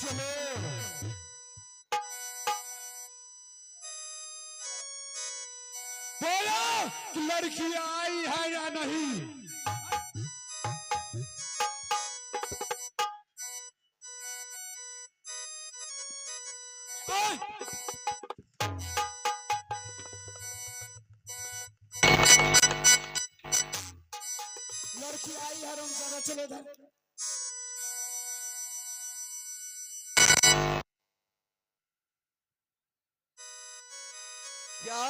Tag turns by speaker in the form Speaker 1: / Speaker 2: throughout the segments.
Speaker 1: चलो बोलो कि लड़की आई है या नहीं। लड़की आई है रमजाना, चलो इधर।
Speaker 2: क्या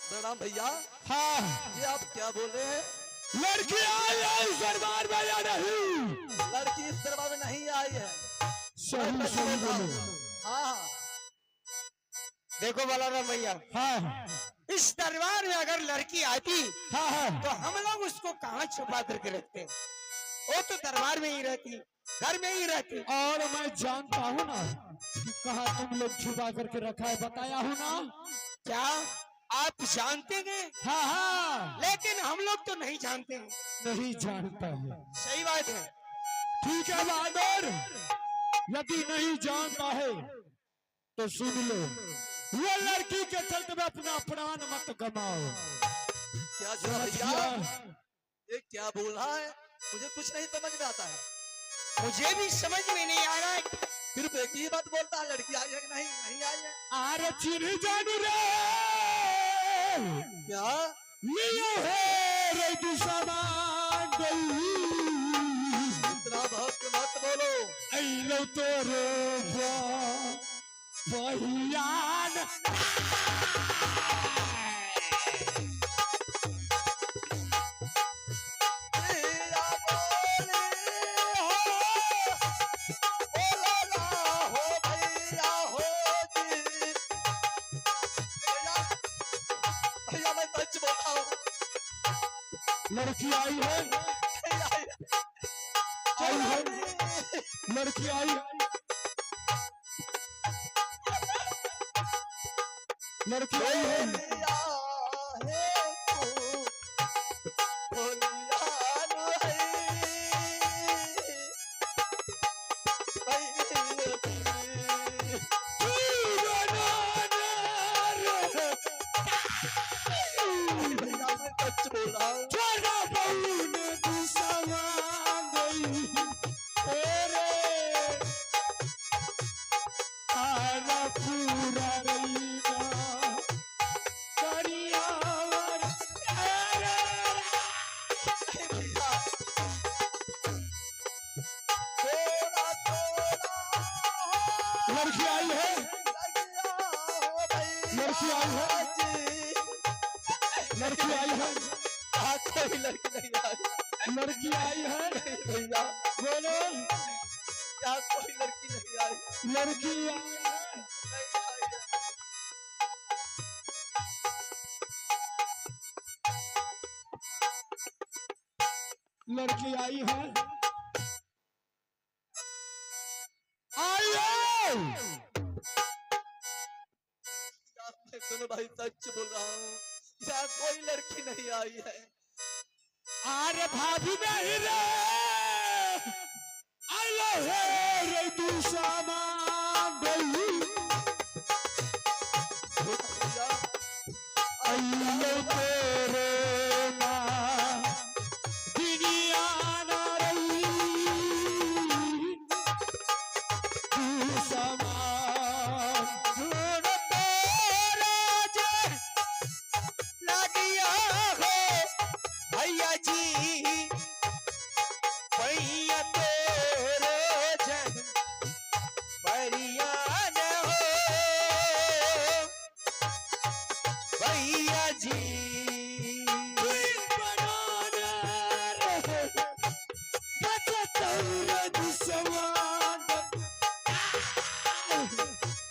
Speaker 2: प्रणाम भैया।
Speaker 1: हाँ
Speaker 2: ये आप क्या बोल रहे हैं?
Speaker 1: लड़की आई है इस दरबार में या नहीं।
Speaker 2: लड़की इस दरबार में नहीं आई है।
Speaker 1: सही सही बोलो।
Speaker 2: हाँ
Speaker 3: देखो बलराम भैया,
Speaker 1: हाँ
Speaker 3: इस दरबार में अगर लड़की आती
Speaker 1: हाँ हाँ
Speaker 3: तो हम लोग उसको कहाँ छुपा करके रखते? वो तो दरबार में ही रहती, घर में ही रहती।
Speaker 1: और मैं जानता हूँ ना कि कहाँ तुम लोग छुपा करके रखा है, बताया हूँ ना।
Speaker 3: क्या आप जानते हैं?
Speaker 1: हाँ हाँ
Speaker 3: लेकिन हम लोग तो नहीं जानते हैं।
Speaker 1: नहीं जानता है।
Speaker 3: सही बात है।
Speaker 1: ठीक है बहादुर, यदि नहीं जानता है तो सुन लो, वो लड़की के चलते में अपना प्राण मत गमाओ।
Speaker 2: क्या जो भैया ये क्या बोल रहा है? मुझे कुछ नहीं समझ में आता है।
Speaker 3: मुझे भी समझ में नहीं आ रहा है।
Speaker 2: सिर्फ एक ही बात बोलता है, लड़की आई है कि नहीं नहीं आई है।
Speaker 1: अरे चिन्ह जानू रे,
Speaker 2: क्या
Speaker 1: लियो है रे तू सामान गई।
Speaker 2: इतना बहुत मत बोलो।
Speaker 1: ऐलो तोरे पहियान।
Speaker 2: भैया बोले बोलो ना हो भैया हो जी। भैया भैया मैं सच बोल रहा हूँ।
Speaker 1: लड़की आई है, आई है, लड़की आई है, लड़की आई है। लड़की आई है, लड़की आई है, लड़की आई है,
Speaker 2: कोई लड़की नहीं आई।
Speaker 1: लड़की आई है।
Speaker 2: भैया
Speaker 1: बोलो,
Speaker 2: क्या कोई लड़की नहीं आई?
Speaker 1: लड़की आई है,
Speaker 2: नहीं आई है।
Speaker 1: लड़की आई है, आई है।
Speaker 2: सुनो भाई सच बोल रहा हूँ, यहाँ कोई लड़की नहीं आई है।
Speaker 1: अरे भाभी नहीं रे, आइलो है रे तू सामान गई।
Speaker 2: भैया
Speaker 1: आइलो तेरे माँ दुनिया ना रही, तू सामान
Speaker 3: ढूंढते रोज लगिया हो भैया जी, भैया तेरे जन परिया न हो भैया जी।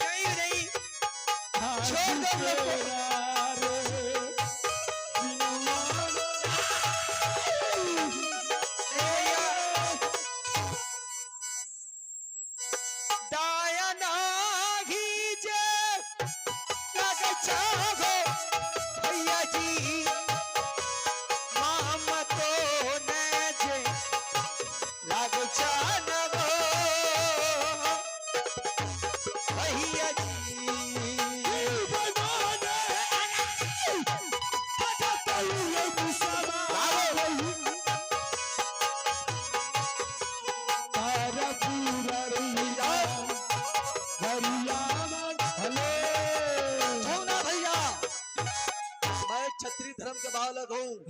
Speaker 3: नहीं नहीं, छोड़ दो हम लोग को। दाया नागी जे लग चाहो भैया जी, मामा तो न जे लग चाहो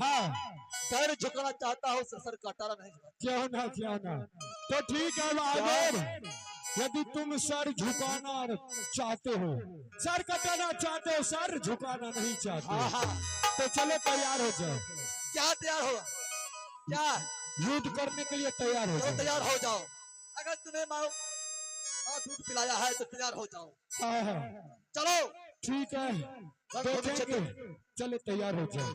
Speaker 1: हाँ
Speaker 2: सर झुकाना चाहता हूँ, सर कटाना नहीं चाहता।
Speaker 1: क्यों ना तो ठीक है बहादुर, यदि तुम सर झुकाना चाहते हो, सर कटाना चाहते हो, सर झुकाना नहीं चाहते
Speaker 2: हाँ हाँ,
Speaker 1: तो चलो तैयार हो जाओ।
Speaker 2: क्या तैयार होगा? क्या?
Speaker 1: युद्ध करने के लिए तैयार हो
Speaker 2: चलो
Speaker 1: जाओ।
Speaker 2: तैयार हो जाओ। अगर तुम्हें माँ दूध पिलाया है तो तैयार हो जाओ।
Speaker 1: हाँ हाँ
Speaker 2: चलो
Speaker 1: ठीक है, देखेंगे, चलो तैयार हो जाओ।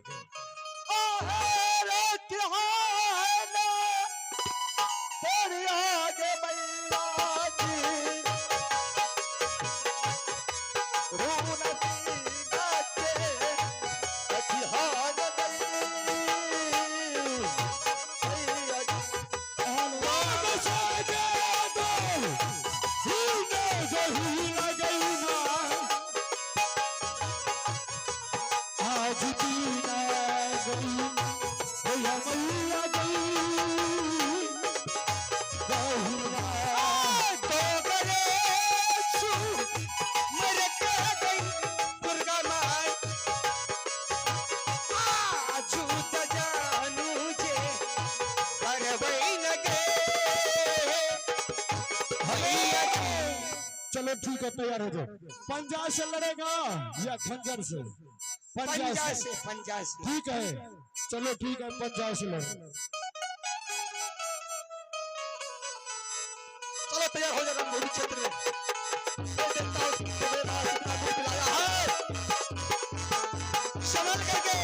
Speaker 1: आज दीना गई भैया मैया गई
Speaker 3: दुर्गा माई जानू जे
Speaker 1: चलो ठीक है तैयार हो जाओ। पंजा से लड़ेगा या खंजर से?
Speaker 3: पंजा से, पंजा से।
Speaker 1: ठीक है, चलो ठीक है, पंजा से लड़ो।
Speaker 2: चलो तैयार हो जाओ रणभूमि क्षेत्र में। मैं देखता हूँ तुम्हें माँ कितना दूध पिलाया है।
Speaker 3: संभल करके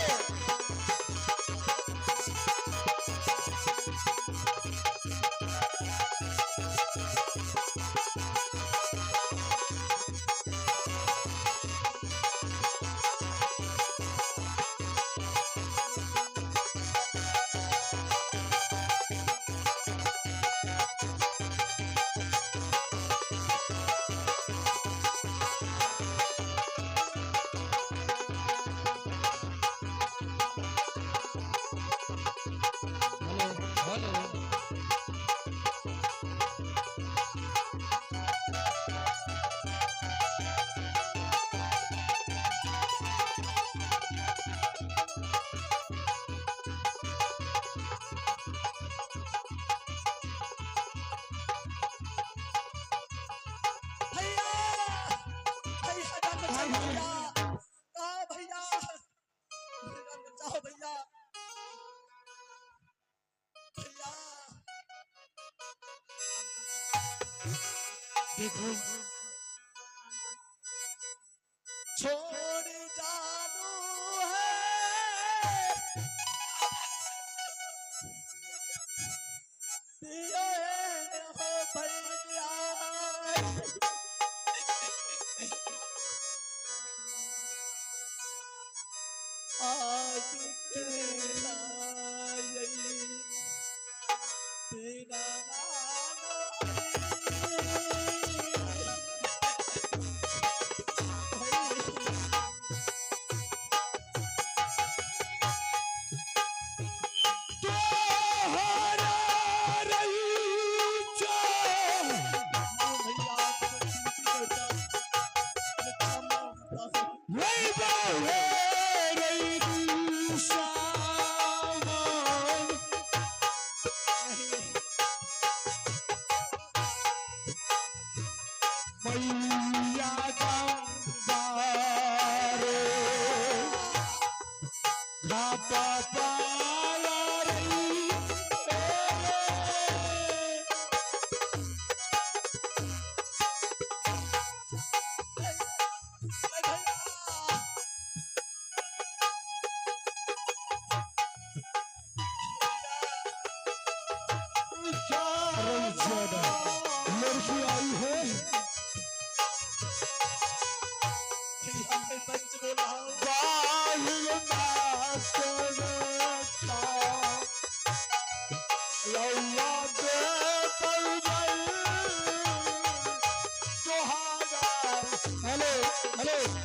Speaker 1: देखो
Speaker 2: छोड़ जानू है दिए हो भैया। आज तेरा यही तेरा
Speaker 1: लड़की आई है,
Speaker 2: सच बोला हूँ।
Speaker 1: Hello hello